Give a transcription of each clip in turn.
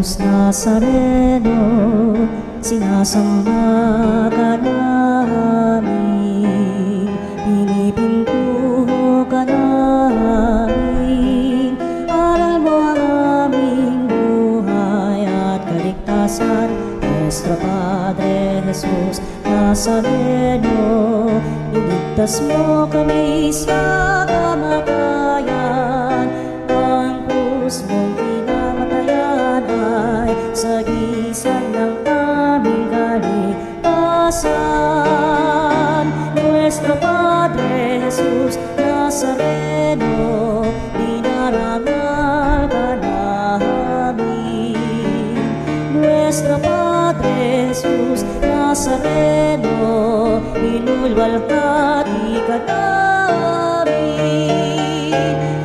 Jesus Nazareno, sinasamba ka namin, pinipintuho ka namin. Aral mo ang aming buhay at kaligtasan, Nuestro Padre Jesus Nazareno, iligtas mo kami sa kamatayan. Ang krus mong pinamatayan ay sagisag ng aming kaligtasan. Nuestro Padre Jesus Nazareno, dinarangal ka namin. Nuestro Padre Jesus Nazareno, inulwalhati ka namin.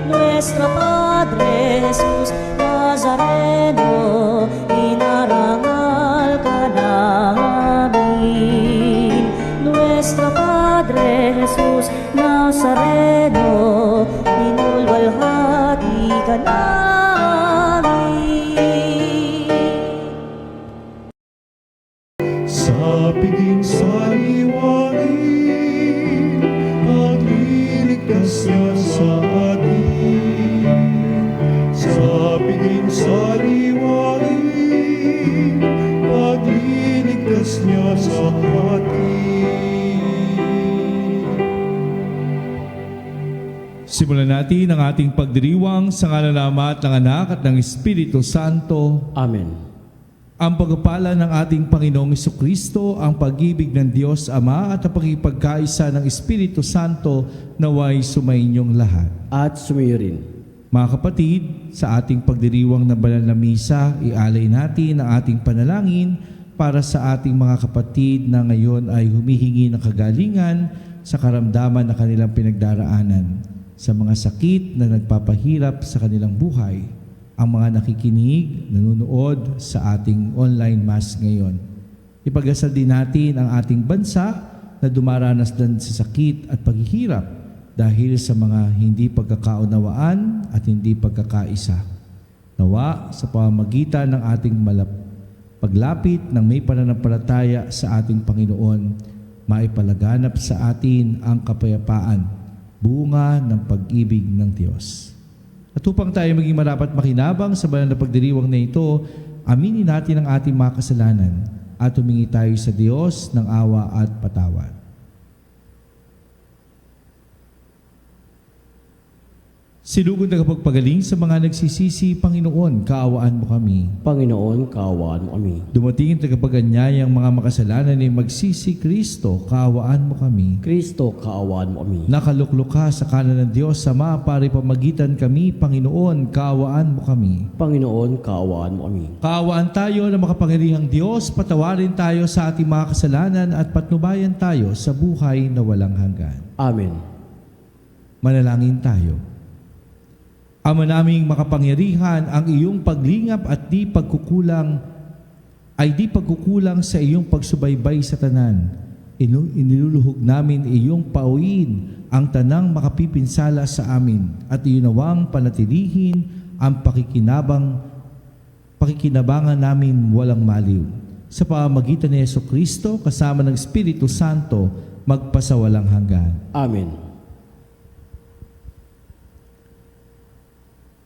Nuestro Padre Jesus Nazareno, inarangal ka namin. Nuestro Padre Jesus Nazareno, inulwalhati ka namin. Sa piging sariwain at liligtas niya sa atin. Sa piging sariwain at liligtas niya sa atin. Simulan natin ang ating pagdiriwang sa ngalan ng Ama at ng Anak at ng Espiritu Santo. Amen. Ang pagpapala ng ating Panginoong Jesucristo, ang pag-ibig ng Diyos Ama at ang pagkipagkaisa ng Espiritu Santo naway sumainyong lahat. At sumayo rin. Mga kapatid, sa ating pagdiriwang ng banal na misa, ialay natin ang ating panalangin para sa ating mga kapatid na ngayon ay humihingi ng kagalingan sa karamdaman na kanilang pinagdaraanan, sa mga sakit na nagpapahirap sa kanilang buhay, ang mga nakikinig, nanonood sa ating online mass ngayon. Ipagdasal din natin ang ating bansa na dumaranas din sa sakit at paghihirap dahil sa mga hindi pagkakaunawaan at hindi pagkakaisa. Nawa sa pamamagitan ng ating paglapit ng may pananampalataya sa ating Panginoon, maipalaganap sa atin ang kapayapaan, bunga ng pag-ibig ng Diyos. At upang tayo maging marapat makinabang sa banal na pagdiriwang na ito, aminin natin ang ating mga kasalanan at humingi tayo sa Diyos ng awa at patawad. Sinugod na kapagpagaling sa mga nagsisisi, Panginoon, kaawaan mo kami. Panginoon, kaawaan mo kami. Dumating ang tagapaganyayang mga makasalanan ni magsisi, Kristo, kaawaan mo kami. Kristo, kaawaan mo kami. Nakaluklok ka sa kanan ng Diyos Ama para ipamagitan kami, Panginoon, kaawaan mo kami. Panginoon, kaawaan mo kami. Kaawaan tayo na makapangyarihang Diyos, patawarin tayo sa ating mga kasalanan at patnubayan tayo sa buhay na walang hanggan. Amen. Manalangin tayo. Ama naming makapangyarihan, ang iyong paglingap at di pagkukulang sa iyong pagsubaybay sa tanan. Iniluluhog namin iyong pauwiin ang tanang makapipinsala sa amin at iyunawang panatilihin ang pakikinabangan namin walang maliw. Sa pamamagitan ni Jesucristo kasama ng Espiritu Santo, magpasawalang hanggan. Amen.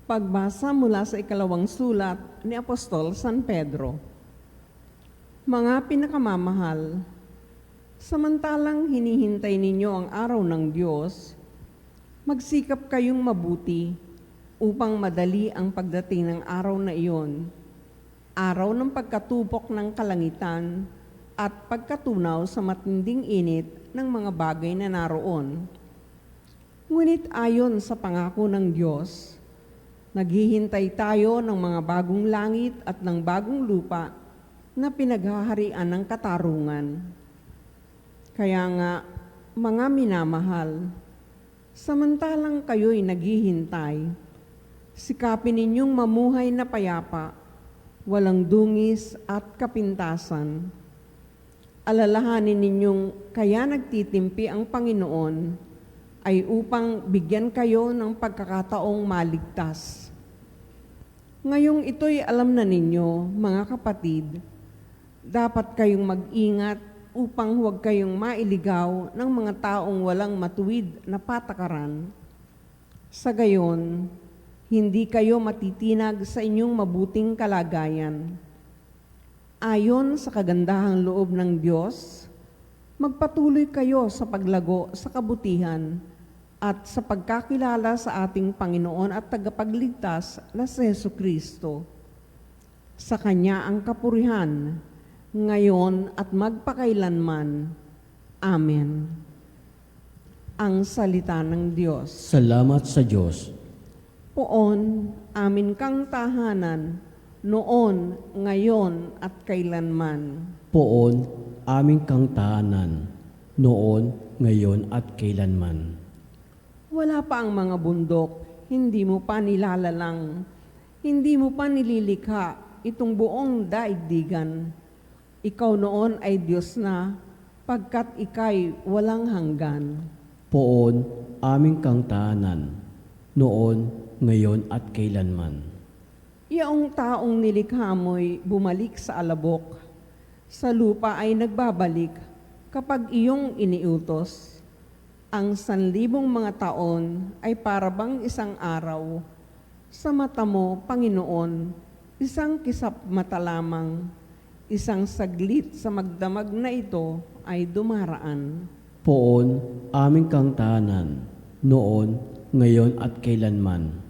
Pagbasa mula sa ikalawang sulat ni Apostol San Pedro. Mga pinakamamahal, samantalang hinihintay ninyo ang araw ng Diyos, magsikap kayong mabuti upang madali ang pagdating ng araw na iyon, araw ng pagkatupok ng kalangitan at pagkatunaw sa matinding init ng mga bagay na naroon. Ngunit ayon sa pangako ng Diyos, naghihintay tayo ng mga bagong langit at ng bagong lupa na pinaghaharian ng katarungan. Kaya nga, mga minamahal, samantalang kayo'y naghihintay, sikapin ninyong mamuhay na payapa, walang dungis at kapintasan. Alalahanin ninyong kaya nagtitimpi ang Panginoon ay upang bigyan kayo ng pagkakataong maligtas. Ngayong ito'y alam na ninyo, mga kapatid, dapat kayong mag-ingat upang huwag kayong mailigaw ng mga taong walang matuwid na patakaran. Sa gayon, hindi kayo matitinag sa inyong mabuting kalagayan. Ayon sa kagandahang loob ng Diyos, magpatuloy kayo sa paglago sa kabutihan at sa pagkakilala sa ating Panginoon at tagapagligtas na si Jesucristo. Sa Kanya ang kapurihan, ngayon at magpakailanman. Amen. Ang salita ng Diyos. Salamat sa Diyos. Poon, amin kang tahanan, noon, ngayon at kailanman. Poon, aming kang tahanan, noon, ngayon at kailanman. Wala pa ang mga bundok, hindi mo pa nilalalang, hindi mo pa nililikha itong buong daigdigan. Ikaw noon ay Diyos na, pagkat ika'y walang hanggan. Poon, aming kang tahanan, noon, ngayon at kailanman. Iyong taong nilikha mo'y bumalik sa alabok, sa lupa ay nagbabalik kapag iyong iniutos. Ang 1,000 mga taon ay parabang isang araw. Sa mata mo, Panginoon, isang kisap mata lamang, isang saglit sa magdamag na ito ay dumaraan. Poon, aming kang tahanan, noon, ngayon at kailanman.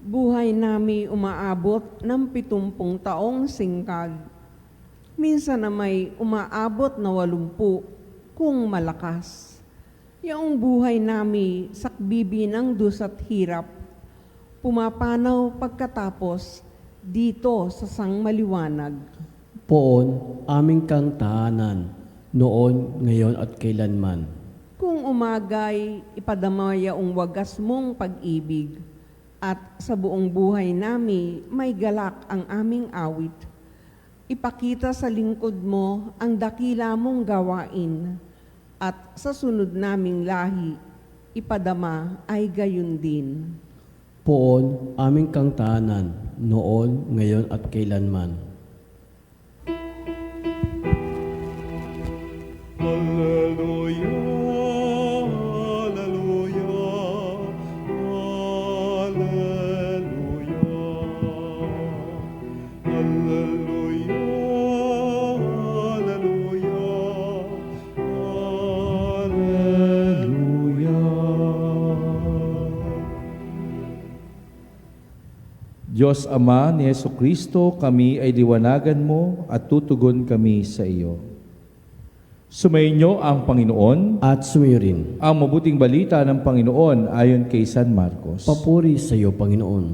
Buhay nami umaabot ng 70 taong singkag. Minsan na may umaabot na 80 kung malakas. Yung buhay nami sakbibi ng dus at hirap, pumapanaw pagkatapos dito sa sangmaliwanag. Poon, aming kang tahanan, noon, ngayon at kailanman. Kung umagay, ipadamaya ang wagas mong pag-ibig, at sa buong buhay nami may galak ang aming awit. Ipakita sa lingkod mo ang dakila mong gawain, at sa sunod naming lahi, ipadama ay gayon din. Poon, aming kang tahanan, noon, ngayon at kailanman. Hallelujah, hallelujah, hallelujah, hallelujah, hallelujah. Diyos Ama ni Jesucristo, kami ay liwanagan mo at tutugon kami sa iyo. Sumainyo ang Panginoon, At sumayo rin. ang mabuting balita ng Panginoon ayon kay San Marcos. Papuri sa iyo, Panginoon.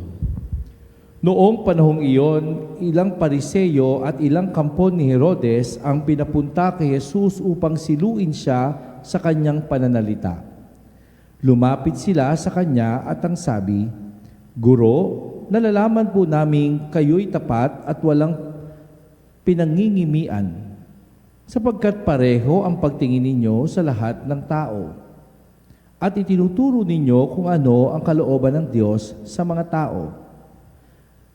Noong panahong iyon, ilang pariseyo at ilang kampon ni Herodes ang pinapunta kay Jesus upang siluin siya sa kanyang pananalita. Lumapit sila sa kanya at ang sabi, Guro, nalalaman po naming kayo'y tapat at walang pinangingimian, sapagkat pareho ang pagtingin ninyo sa lahat ng tao. At itinuturo ninyo kung ano ang kalooban ng Diyos sa mga tao.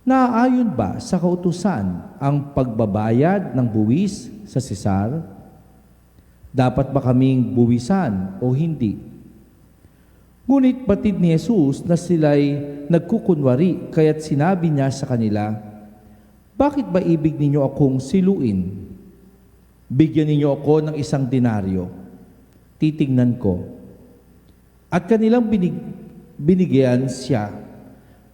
Naaayon ba sa kautusan ang pagbabayad ng buwis sa Sesar? Dapat ba kaming buwisan o hindi? Ngunit batid ni Jesus na sila'y nagkukunwari, kaya't sinabi niya sa kanila, Bakit ba ibig ninyo akong siluin? Bigyan ninyo ako ng 1 denaryo. Titingnan ko. At kanilang binigyan siya.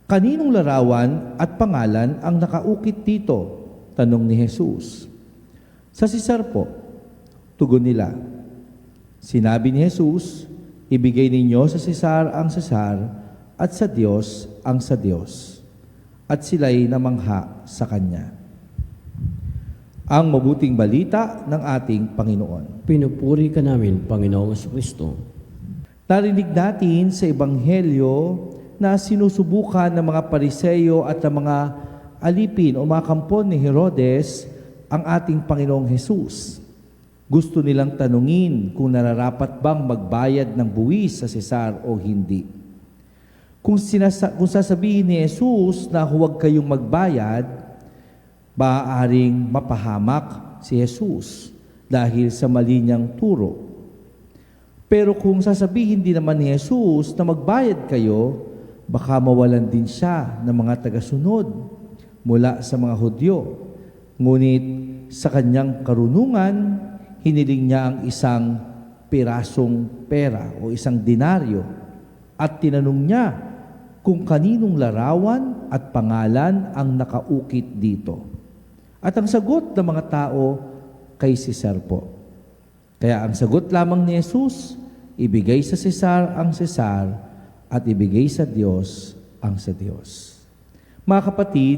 Kaninong larawan at pangalan ang nakaukit dito? Tanong ni Jesus. Sa Sesar po. Tugon nila. Sinabi ni Jesus, ibigay ninyo sa Sesar ang Sesar at sa Diyos ang sa Diyos. At sila'y namangha sa Kanya. Ang mabuting balita ng ating Panginoon. Pinupuri ka namin, Panginoong Jesucristo. Narinig natin sa Ebanghelyo na sinusubukan ng mga pariseyo at ng mga alipin o mga kampon ni Herodes ang ating Panginoong Hesus. Gusto nilang tanungin kung nararapat bang magbayad ng buwis sa Sesar o hindi. Kung sasabihin ni Jesus na huwag kayong magbayad, maaaring mapahamak si Jesus dahil sa mali niyang turo. Pero kung sasabihin din naman ni Jesus na magbayad kayo, baka mawalan din siya ng mga tagasunod mula sa mga Hudyo. Ngunit sa kanyang karunungan, hiniling niya ang isang pirasong pera o isang denaryo at tinanong niya kung kaninong larawan at pangalan ang nakaukit dito. At ang sagot ng mga tao, kay Cesar po. Kaya ang sagot lamang ni Jesus, ibigay sa Cesar ang Cesar at ibigay sa Diyos ang sa Diyos. Mga kapatid,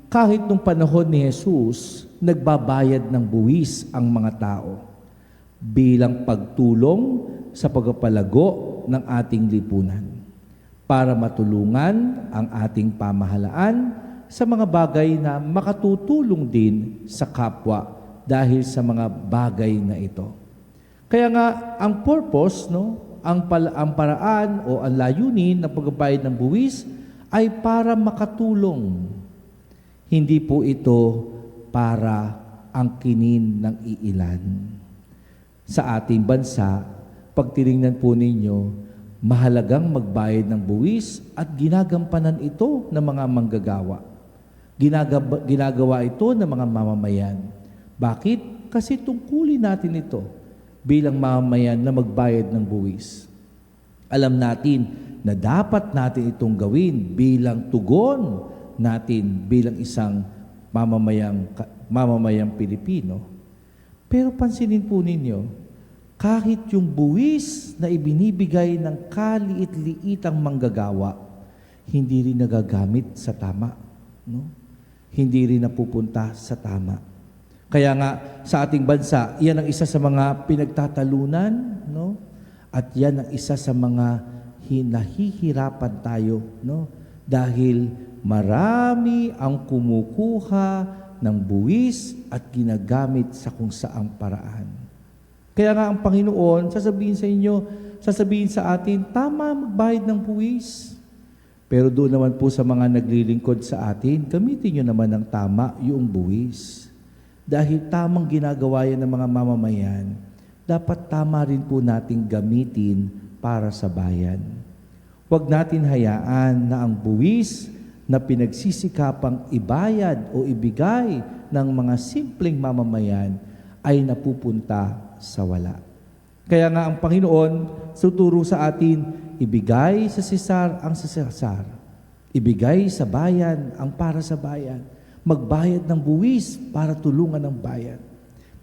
kahit nung panahon ni Jesus, nagbabayad ng buwis ang mga tao bilang pagtulong sa pagpapalago ng ating lipunan para matulungan ang ating pamahalaan sa mga bagay na makatutulong din sa kapwa dahil sa mga bagay na ito. Kaya nga, ang purpose, ang paraan o ang layunin ng pagbabayad ng buwis ay para makatulong. Hindi po ito para angkinin ng iilan. Sa ating bansa, pag tinignan po ninyo, mahalagang magbayad ng buwis at ginagampanan ito ng mga manggagawa. Ginagawa ito ng mga mamamayan. Bakit? Kasi tungkulin natin ito bilang mamamayan na magbayad ng buwis. Alam natin na dapat natin itong gawin bilang tugon natin bilang isang mamamayang Pilipino. Pero pansinin po ninyo, kahit yung buwis na ibinibigay ng kaliit-liitang manggagawa, hindi rin nagagamit sa tama. Hindi rin napupunta sa tama. Kaya nga, sa ating bansa, yan ang isa sa mga pinagtatalunan, at yan ang isa sa mga nahihirapan tayo, dahil marami ang kumukuha ng buwis at ginagamit sa kung saang paraan. Kaya nga ang Panginoon, sasabihin sa atin, tama magbayad ng buwis. Pero doon naman po sa mga naglilingkod sa atin, gamitin nyo naman ng tama yung buwis. Dahil tamang ginagawa yan ng mga mamamayan, dapat tama rin po nating gamitin para sa bayan. Huwag natin hayaan na ang buwis na pinagsisikapang ibayad o ibigay ng mga simpleng mamamayan ay napupunta sa wala. Kaya nga ang Panginoon tuturo sa atin, ibigay sa Cesar ang sa Cesar. Ibigay sa bayan ang para sa bayan. Magbayad ng buwis para tulungan ang bayan.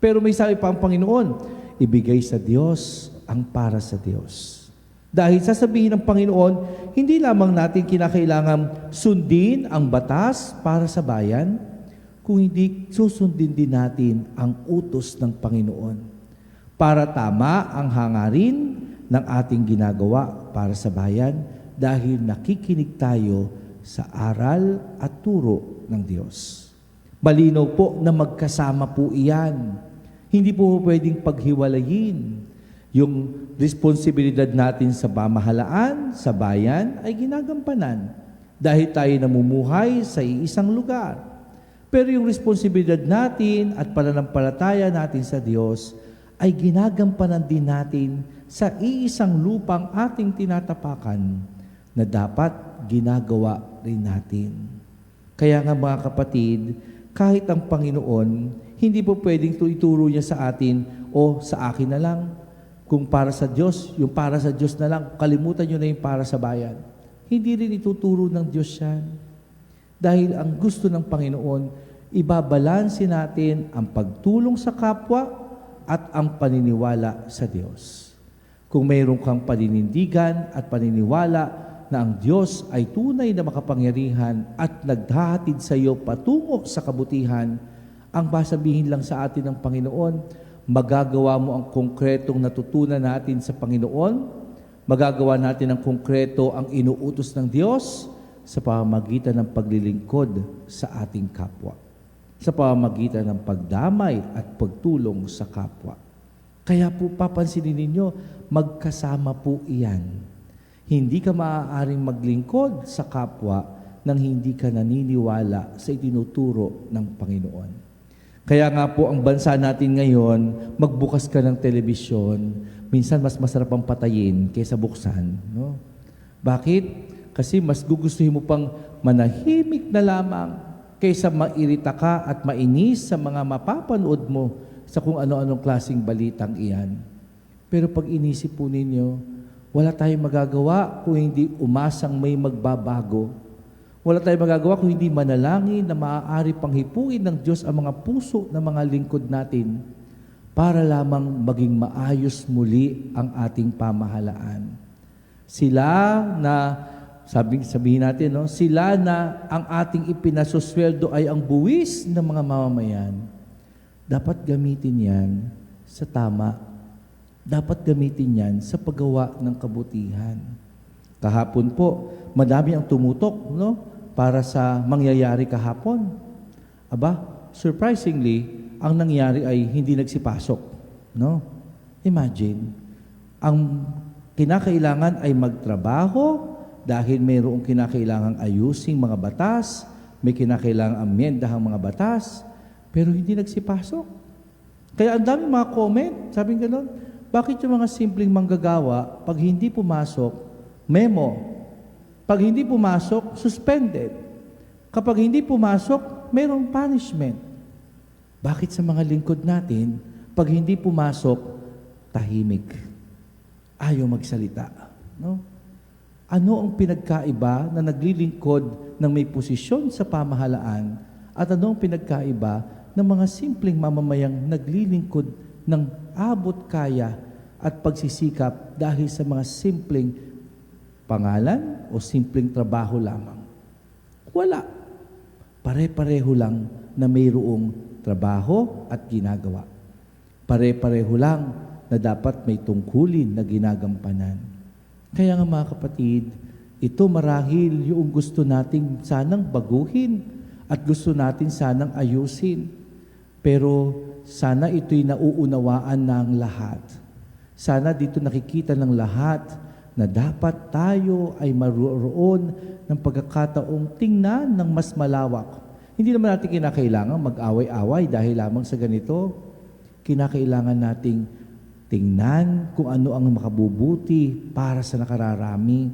Pero may sabi pa ang Panginoon, ibigay sa Diyos ang para sa Diyos. Dahil sasabihin ng Panginoon, hindi lamang natin kinakailangan sundin ang batas para sa bayan, kung hindi susundin din natin ang utos ng Panginoon para tama ang hangarin ng ating ginagawa para sa bayan dahil nakikinig tayo sa aral at turo ng Diyos. Malinaw po na magkasama po iyan. Hindi po pwedeng paghiwalayin. Yung responsibilidad natin sa pamahalaan, sa bayan, ay ginagampanan dahil tayo namumuhay sa iisang lugar. Pero yung responsibilidad natin at pananampalataya natin sa Diyos ay ginagampanan din natin sa iisang lupang ating tinatapakan na dapat ginagawa rin natin. Kaya nga mga kapatid, kahit ang Panginoon, hindi po pwedeng ituro niya sa atin o sa akin na lang. Kung para sa Diyos, yung para sa Diyos na lang, kalimutan nyo na yung para sa bayan. Hindi rin ituturo ng Diyos yan. Dahil ang gusto ng Panginoon, ibabalansin natin ang pagtulong sa kapwa at ang paniniwala sa Diyos. Kung mayroon kang paninindigan at paniniwala na ang Diyos ay tunay na makapangyarihan at naghahatid sa iyo patungo sa kabutihan, ang sasabihin lang sa atin ng Panginoon, magagawa mo ang konkretong natutunan natin sa Panginoon, magagawa natin ang konkreto ang inuutos ng Diyos sa pamamagitan ng paglilingkod sa ating kapwa, sa pamamagitan ng pagdamay at pagtulong sa kapwa. Kaya po papansinin ninyo, magkasama po iyan. Hindi ka maaaring maglingkod sa kapwa nang hindi ka naniniwala sa itinuturo ng Panginoon. Kaya nga po ang bansa natin ngayon, magbukas ka ng telebisyon, minsan mas masarap ang patayin kaysa buksan. No? Bakit? Kasi mas gugustuhin mo pang manahimik na lamang kaysa mairita ka at mainis sa mga mapapanood mo sa kung ano-anong klaseng balitang iyan. Pero pag inisip po ninyo, wala tayong magagawa kung hindi umasang may magbabago. Wala tayong magagawa kung hindi manalangin na maaari pang hipuin ng Diyos ang mga puso ng mga lingkod natin para lamang maging maayos muli ang ating pamahalaan. Sila na, sabihin natin, no? Sila na ang ating ipinasusweldo ay ang buwis ng mga mamamayan. Dapat gamitin yan sa tama. Dapat gamitin yan sa paggawa ng kabutihan. Kahapon po, madami ang tumutok, no? Para sa mangyayari kahapon. Aba, surprisingly, ang nangyari ay hindi nagsipasok. No? Imagine, ang kinakailangan ay magtrabaho dahil mayroong kinakailangang ayusing mga batas, may kinakailangang amyendahang mga batas, pero hindi nagsipasok. Kaya ang daming mga comment, sabing gano'n, bakit yung mga simpleng manggagawa, pag hindi pumasok, memo. Pag hindi pumasok, suspended. Kapag hindi pumasok, mayroong punishment. Bakit sa mga lingkod natin, pag hindi pumasok, tahimik. Ayaw magsalita. No? Ano ang pinagkaiba na naglilingkod ng may posisyon sa pamahalaan at ano ang pinagkaiba ng mga simpleng mamamayang naglilingkod ng abot kaya at pagsisikap dahil sa mga simpleng pangalan o simpleng trabaho lamang? Wala. Pare-pareho lang na mayroong trabaho at ginagawa. Pare-pareho lang na dapat may tungkulin na ginagampanan. Kaya nga mga kapatid, ito marahil yung gusto nating sanang baguhin at gusto natin sanang ayusin. Pero sana ito'y nauunawaan ng lahat. Sana dito nakikita ng lahat na dapat tayo ay maroon ng pagkakataong tingnan ng mas malawak. Hindi naman natin kinakailangan mag-away-away dahil lamang sa ganito. Kinakailangan nating tingnan kung ano ang makabubuti para sa nakararami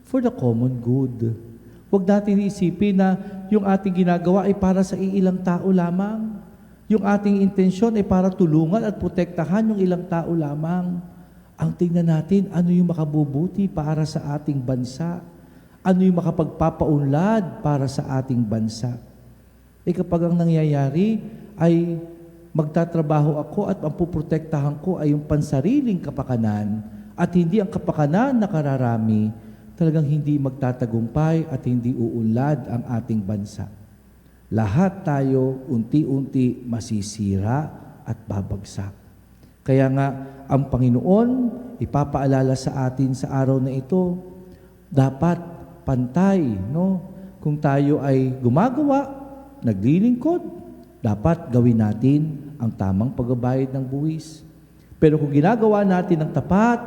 for the common good. Huwag natin isipin na yung ating ginagawa ay para sa ilang tao lamang. Yung ating intensyon ay para tulungan at protektahan yung ilang tao lamang. Ang tingnan natin, ano yung makabubuti para sa ating bansa? Ano yung makapagpapaunlad para sa ating bansa? Kapag ang nangyayari ay magtatrabaho ako at ang puprotektahan ko ay yung pansariling kapakanan at hindi ang kapakanan na kararami, talagang hindi magtatagumpay at hindi uunlad ang ating bansa. Lahat tayo unti-unti masisira at babagsak. Kaya nga, ang Panginoon ipapaalala sa atin sa araw na ito, dapat pantay, no? Kung tayo ay gumagawa, naglilingkod, dapat gawin natin ang tamang pagbabayad ng buwis. Pero kung ginagawa natin ang tapat,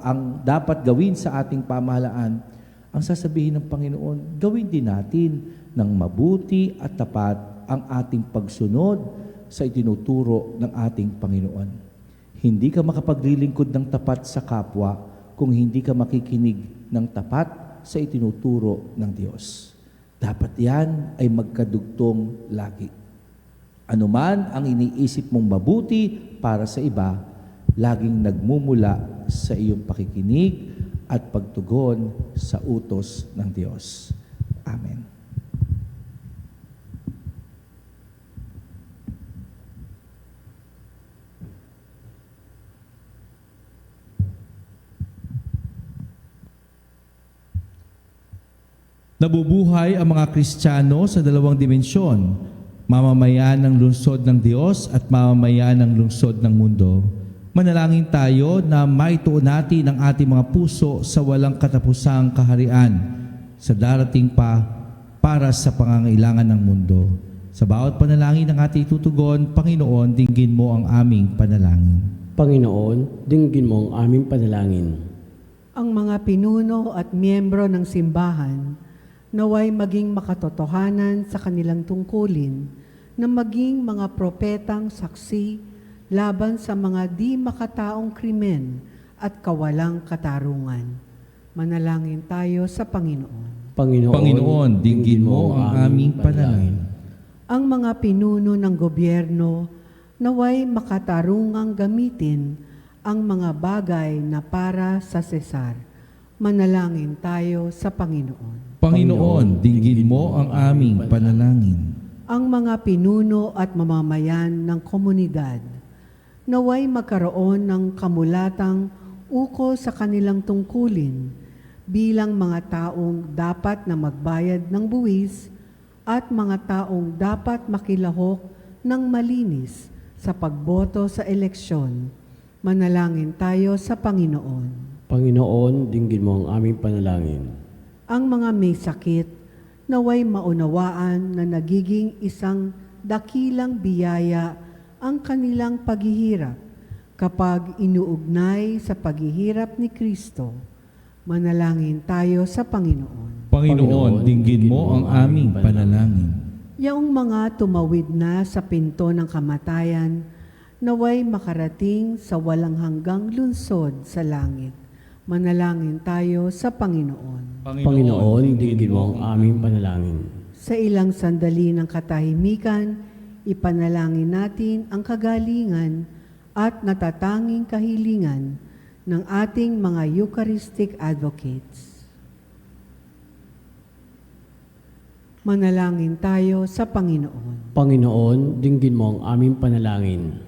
ang dapat gawin sa ating pamahalaan, ang sasabihin ng Panginoon, gawin din natin ng mabuti at tapat ang ating pagsunod sa itinuturo ng ating Panginoon. Hindi ka makapaglilingkod ng tapat sa kapwa kung hindi ka makikinig ng tapat sa itinuturo ng Diyos. Dapat yan ay magkadugtong lagi. Anuman ang iniisip mong mabuti para sa iba, laging nagmumula sa iyong pakikinig at pagtugon sa utos ng Diyos. Amen. Nabubuhay ang mga Kristiyano sa dalawang dimensyon, mamamayan ng lungsod ng Diyos at mamamayan ng lungsod ng mundo. Manalangin tayo na maituon natin ang ating mga puso sa walang katapusang kaharian sa darating pa para sa pangangailangan ng mundo. Sa bawat panalangin ng ating tutugon, Panginoon, dinggin mo ang aming panalangin. Panginoon, dinggin mo ang aming panalangin. Ang mga pinuno at miyembro ng simbahan naway maging makatotohanan sa kanilang tungkulin na maging mga propetang saksi laban sa mga di makataong krimen at kawalang katarungan. Manalangin tayo sa Panginoon. Panginoon, dinggin mo ang aming panalangin. Ang mga pinuno ng gobyerno naway makatarungang gamitin ang mga bagay na para sa Sesar. Manalangin tayo sa Panginoon. Panginoon, dinggin mo ang aming panalangin. Ang mga pinuno at mamamayan ng komunidad naway magkaroon ng kamulatang ukol sa kanilang tungkulin bilang mga taong dapat na magbayad ng buwis at mga taong dapat makilahok ng malinis sa pagboto sa eleksyon. Manalangin tayo sa Panginoon. Panginoon, dinggin mo ang aming panalangin. Ang mga may sakit naway maunawaan na nagiging isang dakilang biyaya ang kanilang paghihirap kapag inuugnay sa paghihirap ni Kristo. Manalangin tayo sa Panginoon. Panginoon, dinggin mo ang aming panalangin. Yaong mga tumawid na sa pinto ng kamatayan, naway makarating sa walang hanggang lunsod sa langit. Manalangin tayo sa Panginoon. Panginoon, dinggin mo ang aming panalangin. Sa ilang sandali ng katahimikan, ipanalangin natin ang kagalingan at natatanging kahilingan ng ating mga Eucharistic advocates. Manalangin tayo sa Panginoon. Panginoon, dinggin mo ang aming panalangin.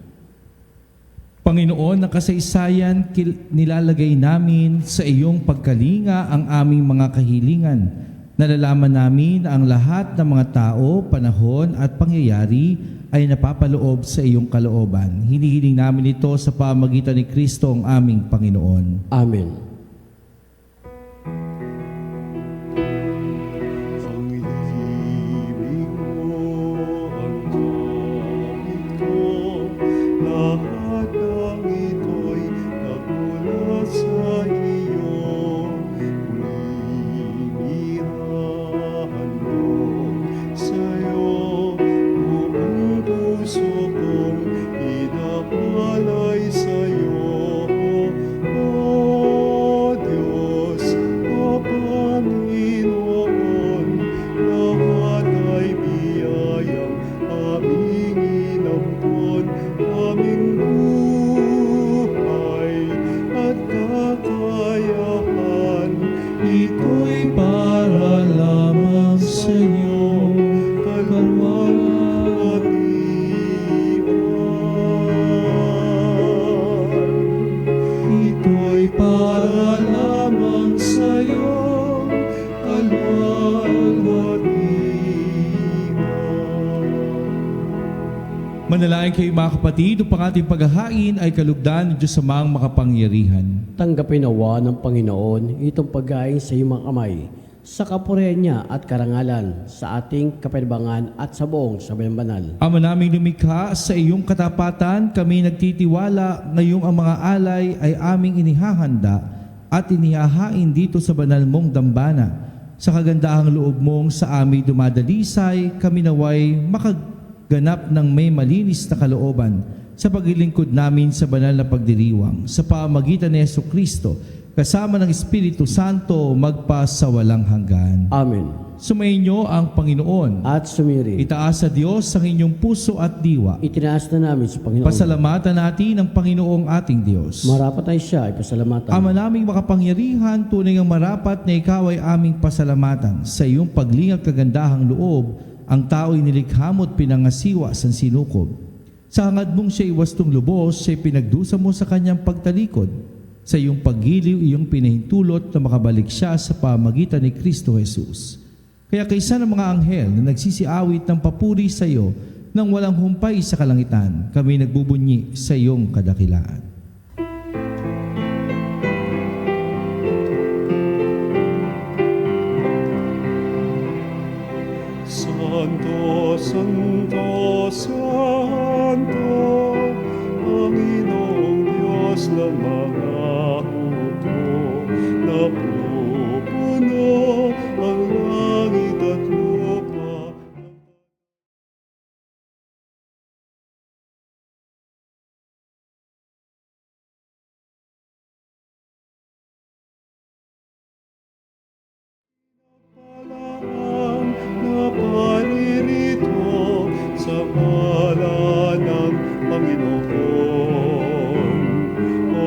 Panginoon, na kasaysayan nilalagay namin sa iyong pagkalinga ang aming mga kahilingan. Nalalaman namin na ang lahat ng mga tao, panahon at pangyayari ay napapaloob sa iyong kalooban. Hinihiling namin ito sa pamagitan ni Kristo ang aming Panginoon. Amen. Ang ibig mo ang kapit ko, lahat ng ito'y nagmula sa iyo. Umiirahan mo sa'yo, buong puso kong inapalay sa'yo. O Diyos, o Panginoon, lahat ay biyayang aming inampon, aming buhay at kakayahan. Ito'y para lamang sa iyo, kalwalhatian. Ito'y para lamang sa iyo, kalwalhatian. Manalangin kayo mga kapatid, upang ating paghahain ay kalugdan ng Diyos samang makapangyarihan. Tanggapin nawa ng Panginoon itong pagkain sa iyong mga kamay, sa kapurihan niya at karangalan, sa ating kapayapaan at sa buong sambayang banal. Ama naming lumikha, sa iyong katapatan kami nagtitiwala, ngayong ang mga alay ay aming inihahanda at inihahain dito sa banal mong dambana. Sa kagandahang loob mong sa aming dumadalisay, kami naway makaganap ng may malinis na kalooban sa paglilingkod namin sa banal na pagdiriwang. Sa pamagitan ni Jesucristo, kasama ng Espiritu Santo, magpa sa walang hanggan. Amen. Sumainyo ang Panginoon. At sumiri. Itaas sa Diyos ang inyong puso at diwa. Itinaas na namin sa Panginoon. Pasalamatan natin ang Panginoong ating Diyos. Marapat ay siya, ipasalamatan. Ama naming makapangyarihan, tunay ang marapat na ikaw ay aming pasalamatan. Sa iyong paglingap kagandahang loob, ang tao'y nilikha mo at pinangasiwa sa sinukob. Sa hangad mong siya'y wastong lubos, siya'y pinagdusa mo sa kanyang pagtalikod. Sa iyong paggiliw, iyong pinahintulot na makabalik siya sa pamagitan ni Kristo Jesus. Kaya kaysa ng mga anghel na nagsisiawit ng papuri sa iyo nang walang humpay sa kalangitan, kami nagbubunyi sa iyong kadakilaan. Santo, Santo, Santo, Panginoong Diyos ng mga hukbo,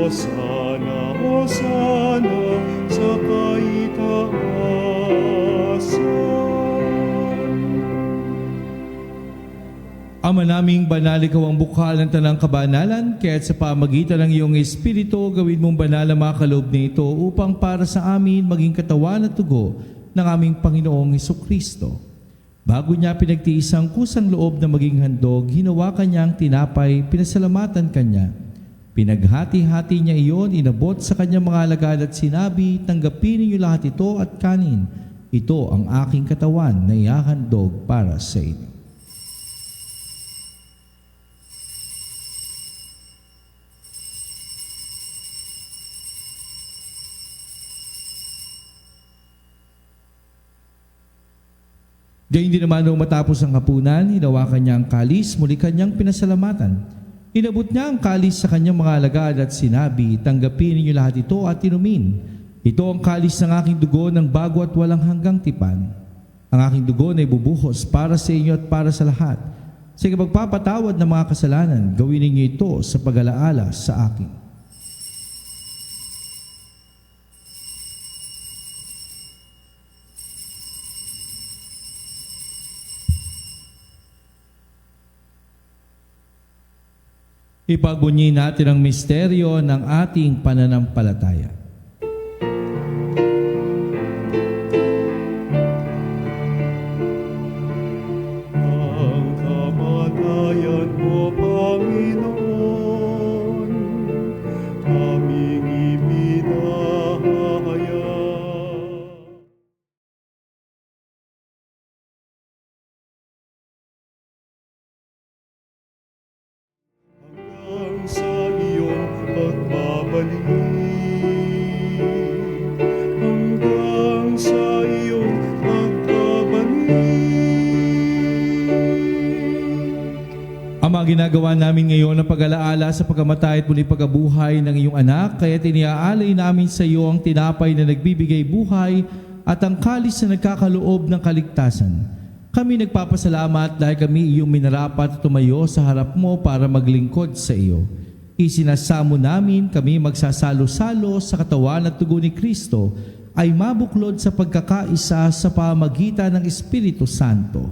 Hosana, Hosana sa kaitaasan. Ama naming banal, ikaw ang bukal ng tanang kabanalan, kaya't sa pamagitan ng iyong Espiritu, gawin mong banal ang mga kaloob nito upang para sa amin maging katawan at tugo ng aming Panginoong Hesukristo. Bago niya pinagtiis ang kusang loob na maging handog, hinawakan niya ang tinapay, pinasalamatan kanya. Pinaghati-hati niya iyon, inabot sa kanyang mga alagad at sinabi, tanggapin niyo lahat ito at kanin. Ito ang aking katawan na ihahandog para sa inyo. Gayun din naman nung matapos ang hapunan, hinawakan niya ang kalis, muli kanyang pinasalamatan. Inabot niya ang kalis sa kanyang mga alagad at sinabi, tanggapin ninyo lahat ito at inumin. Ito ang kalis ng aking dugo ng bago at walang hanggang tipan. Ang aking dugo na ibubuhos para sa inyo at para sa lahat. Sa pagpapatawad ng mga kasalanan, gawin ninyo ito sa pag-alaala sa akin. Ipagbunyi natin ang misteryo ng ating pananampalataya. Ang kamatayan mo, Panginoon, aming ipinahayag. Hanggang sa iyong pagbabalik, hanggang sa iyong pagbabalik. Ang mga ginagawa namin ngayon na pag-alaala sa pagkamatay at muli pagkabuhay ng iyong anak, kaya tiniaalay namin sa iyo ang tinapay na nagbibigay buhay at ang kalis na nagkakaloob ng kaligtasan. Kami nagpapasalamat dahil kami iyong minarapat at tumayo sa harap mo para maglingkod sa iyo. Isinasamo namin kami magsasalo-salo sa katawan at dugo ni Kristo ay mabuklod sa pagkakaisa sa pamagitan ng Espiritu Santo.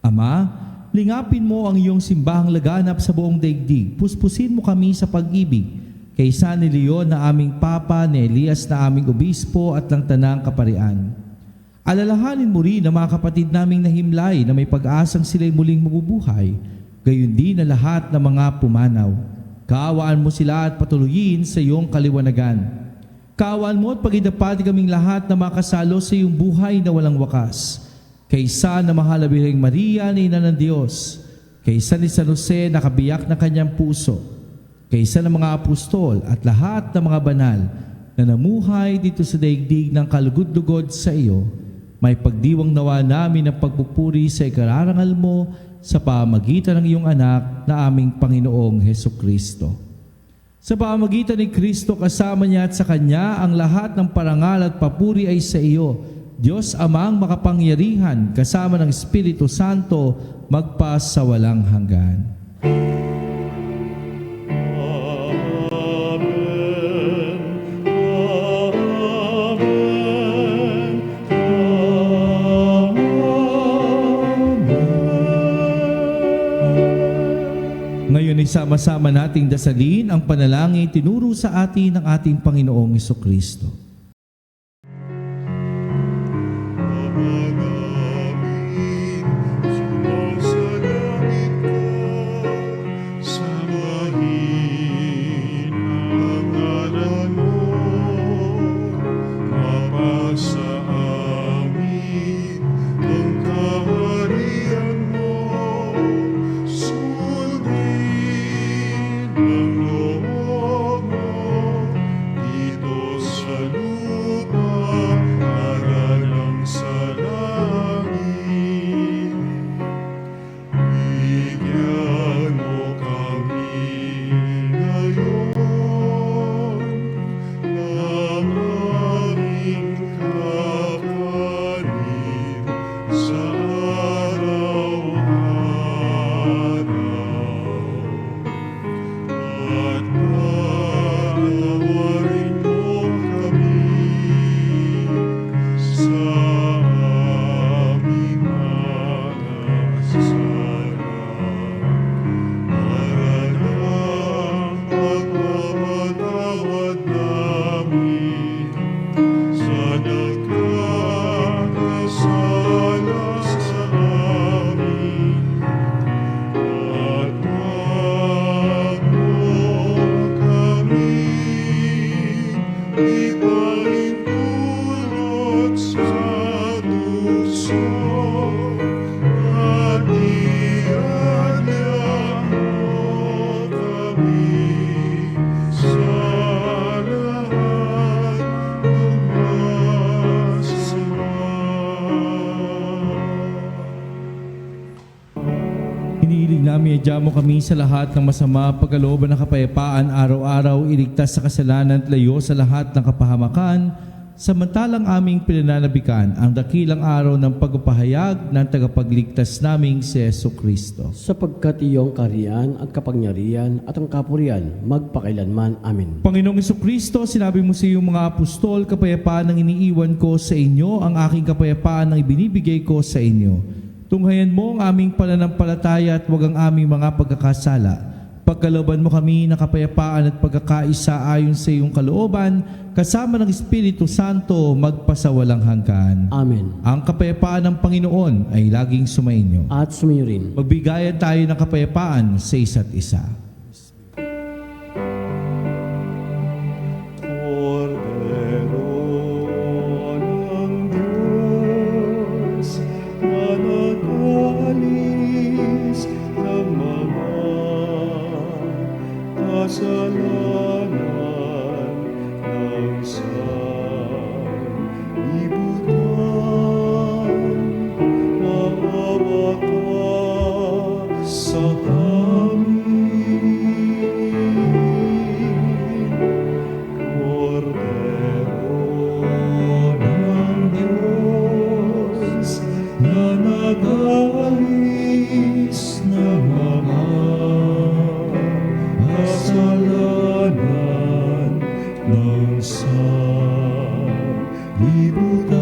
Ama, lingapin mo ang iyong simbahang laganap sa buong daigdig. Puspusin mo kami sa pag-ibig. Kay San Leon na aming Papa, ni Elias na aming Obispo at ng Tanang Kaparian. Alalahanin mo rin ang mga kapatid naming nahimlay na may pag-asang sila'y muling mabubuhay, gayon din na lahat ng mga pumanaw. Kaawaan mo sila at patuloyin sa iyong kaliwanagan. Kaawaan mo at pagidapati kaming lahat na makasalo sa iyong buhay na walang wakas. Kaysa na mahal na Birheng Maria na Ina ng Diyos, kaysa ni San Jose na kabiyak na kanyang puso, kaysa ng mga apostol at lahat ng mga banal na namuhay dito sa daigdig ng kalugod-lugod sa iyo, may pagdiwang nawa namin ang pagpupuri sa ikararangal mo sa pamagitan ng iyong anak na aming Panginoong Hesukristo. Sa pamagitan ni Kristo kasama niya at sa Kanya ang lahat ng parangal at papuri ay sa iyo, Diyos Amang makapangyarihan kasama ng Espiritu Santo magpa sa walang hanggan. Ngayon ay sama-sama nating dasalin ang panalangin tinuro sa atin ng ating Panginoong Hesukristo. Ama namin, sumasalangit ka, sambahin ang ngalan mo, mapasa amin ang kaharian mo, sundin ang loob mo dito sa lupa para lang sa langit. binidya mo kami sa lahat ng masama, pagkalooban ng kapayapaan, araw-araw, iligtas sa kasalanan at layo sa lahat ng kapahamakan, samantalang aming pinananabikan ang dakilang araw ng pagpapahayag ng tagapagligtas naming si Yesu Kristo. Sapagkat iyong kaharian at kapangyarihan at ang kapurihan magpakailanman. Amen. Panginoong Jesucristo, sinabi mo sa iyong mga apostol, kapayapaan ang iniiwan ko sa inyo, ang aking kapayapaan ang ibinibigay ko sa inyo. Tunghayan mo ang aming pananampalataya at huwag ang aming mga pagkakasala. Pagkalooban mo kami ng kapayapaan at pagkakaisa ayon sa iyong kalooban, kasama ng Espiritu Santo magpasawalang hanggan. Amen. Ang kapayapaan ng Panginoon ay laging sumainyo. At sumayo rin. Magbigayan tayo ng kapayapaan sa isa't isa. Cordero ng Diyos, na nag-alis ng mga kasalanan ng sanlibutan, maawa ka sa amin. Cordero ng Diyos, na nag-alis ng mga kasalanan ng sanlibutan,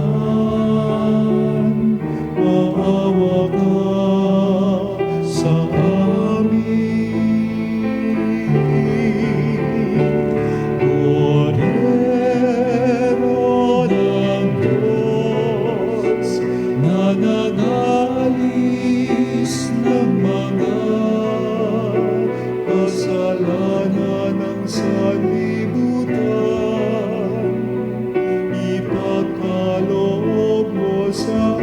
maawa ka sa amin. Cordero ng Diyos, na nag-alis ng mga kasalanan ng sanlibutan, ipagkaloob mo sa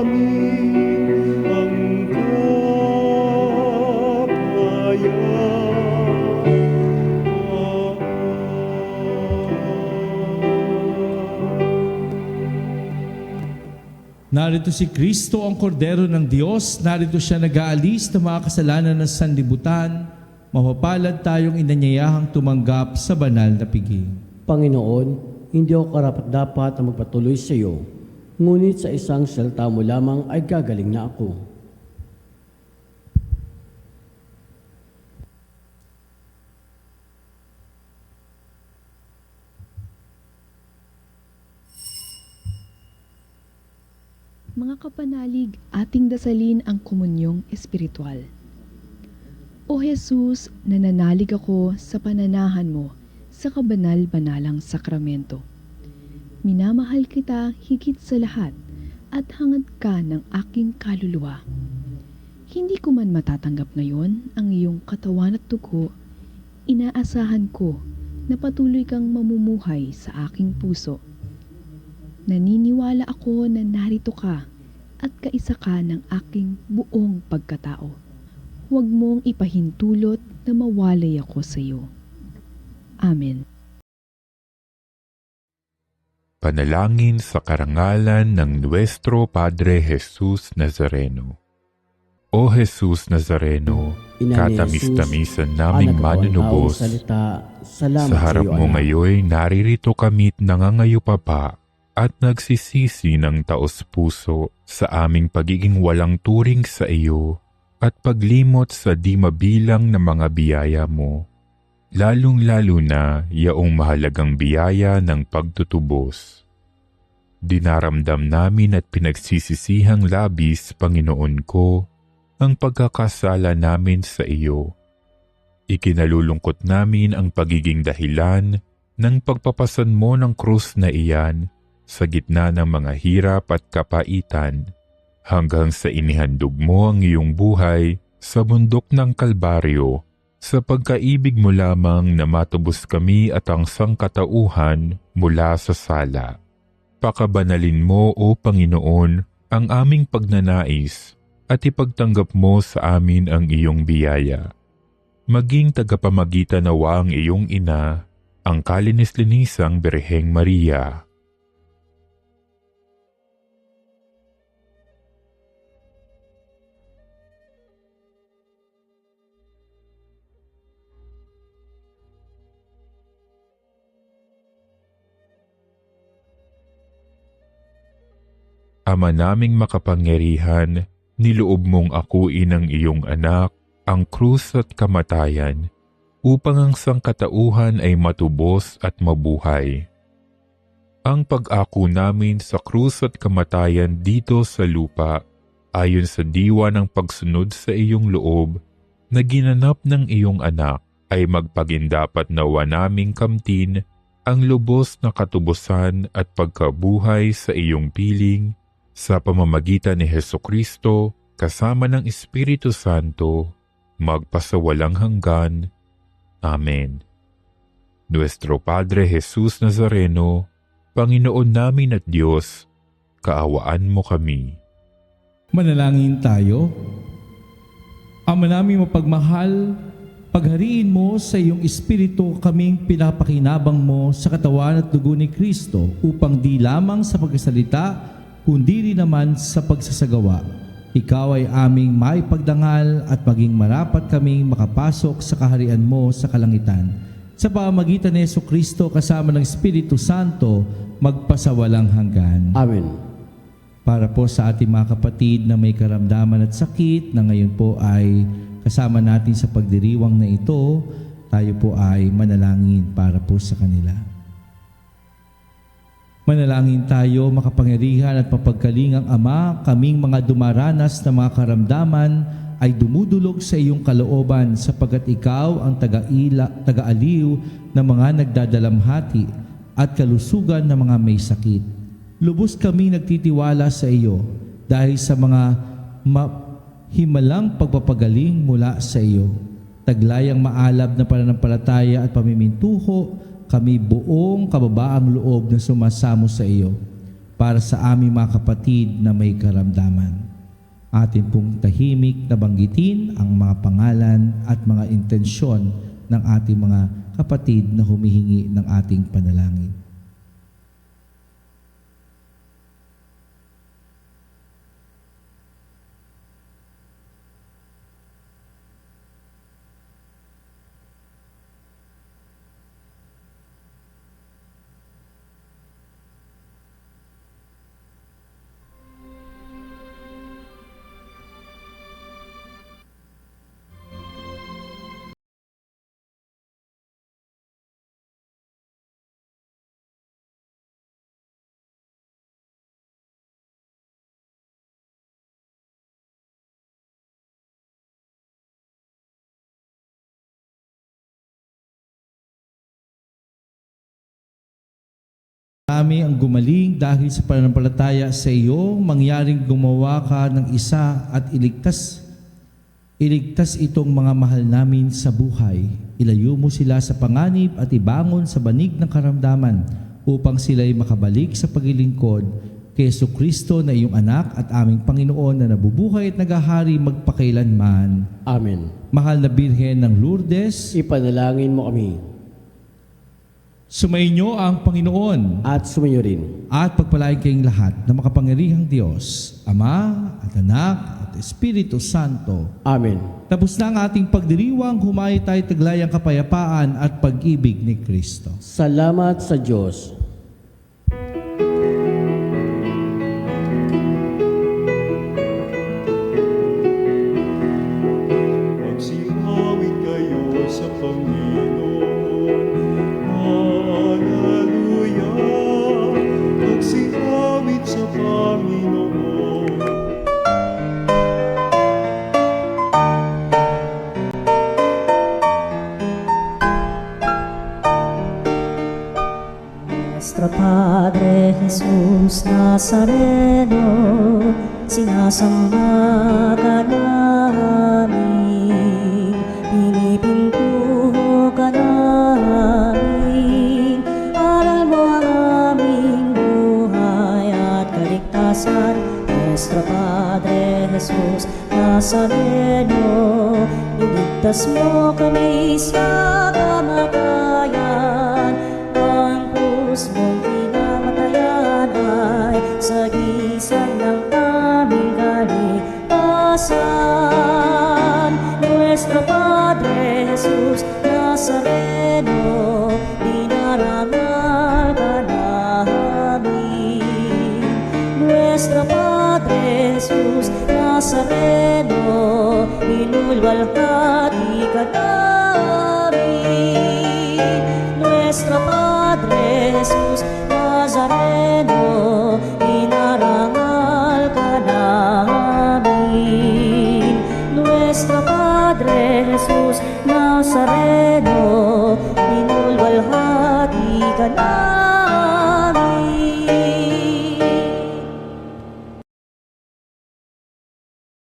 amin ang kapayapaan. Narito si Kristo, ang Kordero ng Diyos. Narito siya nag-aalis ng mga kasalanan ng sanlibutan. Mapapalad tayong inanyayahang tumanggap sa banal na piging. Panginoon, hindi ako karapat-dapat na magpatuloy sa iyo, ngunit sa isang salita mo lamang ay gagaling na ako. Mga kapanalig, ating dasalin ang komunyong espiritual. O Jesus, nananalig ako sa pananahan mo sa kabanal-banalang sakramento. Minamahal kita higit sa lahat at hangad ka ng aking kaluluwa. Hindi ko man matatanggap ngayon ang iyong katawan at dugo, inaasahan ko na patuloy kang mamumuhay sa aking puso. Naniniwala ako na narito ka at kaisa ka ng aking buong pagkatao. Huwag mong ipahintulot na mawalay ako sa iyo. Amen. Panalangin sa karangalan ng Nuestro Padre Jesus Nazareno. O Jesus Nazareno, Ina ni katamis-tamisan Jesus, naming anak ko ang manunubos, taong salita, salamat sa harap iyo, mo anak. ngayon naririto kami't nangangayupapa at nagsisisi ng taos-puso sa aming pagiging walang turing sa iyo at paglimot sa di mabilang na mga biyaya mo, lalong-lalo na yaong mahalagang biyaya ng pagtutubos. Dinaramdam namin at pinagsisisihang labis, Panginoon ko, ang pagkakasala namin sa iyo. Ikinalulungkot namin ang pagiging dahilan ng pagpapasan mo ng krus na iyan sa gitna ng mga hirap at kapaitan, hanggang sa inihandog mo ang iyong buhay sa bundok ng Kalbaryo, sa pagkaibig mo lamang na matubos kami at ang sangkatauhan mula sa sala. Pakabanalin mo, O Panginoon, ang aming pagnanais at ipagtanggap mo sa amin ang iyong biyaya. Maging tagapamagitan nawa ang iyong ina, ang kalinis-linisang Birheng Maria. Ama naming makapangyarihan, niloob mong akuin ang iyong anak, ang krus at kamatayan, upang ang sangkatauhan ay matubos at mabuhay. Ang pag-ako namin sa krus at kamatayan dito sa lupa, ayon sa diwa ng pagsunod sa iyong loob, na ginanap ng iyong anak, ay magpagindapat nawa naming kamtin ang lubos na katubusan at pagkabuhay sa iyong piling sa pamamagitan ni Hesukristo kasama ng Espiritu Santo, magpasawalang hanggan. Amen. Nuestro Padre Jesus Nazareno, Panginoon namin at Diyos, kaawaan mo kami. Manalangin tayo. Ama namin mapagmahal, paghariin mo sa iyong Espiritu kaming pinapakinabang mo sa katawan at dugo ni Kristo upang di lamang sa pagsasalita, kundi rin naman sa pagsasagawa. Ikaw ay aming maipagdangal at maging marapat kaming makapasok sa kaharian mo sa kalangitan. Sa pamamagitan ni Jesucristo kasama ng Espiritu Santo, magpasawalang hanggan. Amen. Para po sa ating mga kapatid na may karamdaman at sakit na ngayon po ay kasama natin sa pagdiriwang na ito, tayo po ay manalangin para po sa kanila. Manalangin tayo, makapangyarihan at mapagkalingang Ama, kaming mga dumaranas na mga karamdaman ay dumudulog sa iyong kalooban sapagkat ikaw ang taga-aliw ng mga nagdadalamhati at kalusugan ng mga may sakit. Lubos kami nagtitiwala sa iyo dahil sa mga himalang pagpapagaling mula sa iyo. Taglayang maalab na pananampalataya at pamimintuho, kami buong kababaang loob na sumasamo sa iyo para sa aming mga kapatid na may karamdaman. Atin pong tahimik na banggitin ang mga pangalan at mga intensyon ng ating mga kapatid na humihingi ng ating panalangin. Kami ang gumaling dahil sa pananampalataya sa iyo, mangyaring gumawa ka ng isa at iligtas itong mga mahal namin sa buhay. Ilayo mo sila sa panganib at ibangon sa banig ng karamdaman upang sila'y makabalik sa paglilingkod kay Jesucristo na iyong anak at aming Panginoon na nabubuhay at nagahari magpakailanman. Amen. Mahal na Birhen ng Lourdes, Ipanalangin mo kami. sumainyo ang Panginoon At sumayo rin. at pagpalain kayong lahat ng makapangyarihang Diyos, Ama at Anak at Espiritu Santo. Amen. Tapos na ang ating pagdiriwang, humayo tayo taglayang kapayapaan at pag-ibig ni Kristo. Salamat sa Diyos. Magsingawit kayo sa Panginoon. Hallelujah! Magsingawit sa Panginoon. Nuestro Padre Jesús Nazareno, sinasamba ka namin, pinipintuho ka namin, aral mo ang aming buhay at kaligtasan. Nuestro Padre Jesús Nazareno, iligtas mo kami sa kamatayan, ang krus mong pinamatayan ay sagisag ng aming kaligtasan. Nuestro Padre Jesus Nazareno, dinarangal ka namin. Nuestro Padre Nazareno, inulwalhati ka namin. Nuestro Padre Jesus Nazareno, inarangal ka namin. Nuestro Padre Jesus Nazareno, inulwalhati ka namin.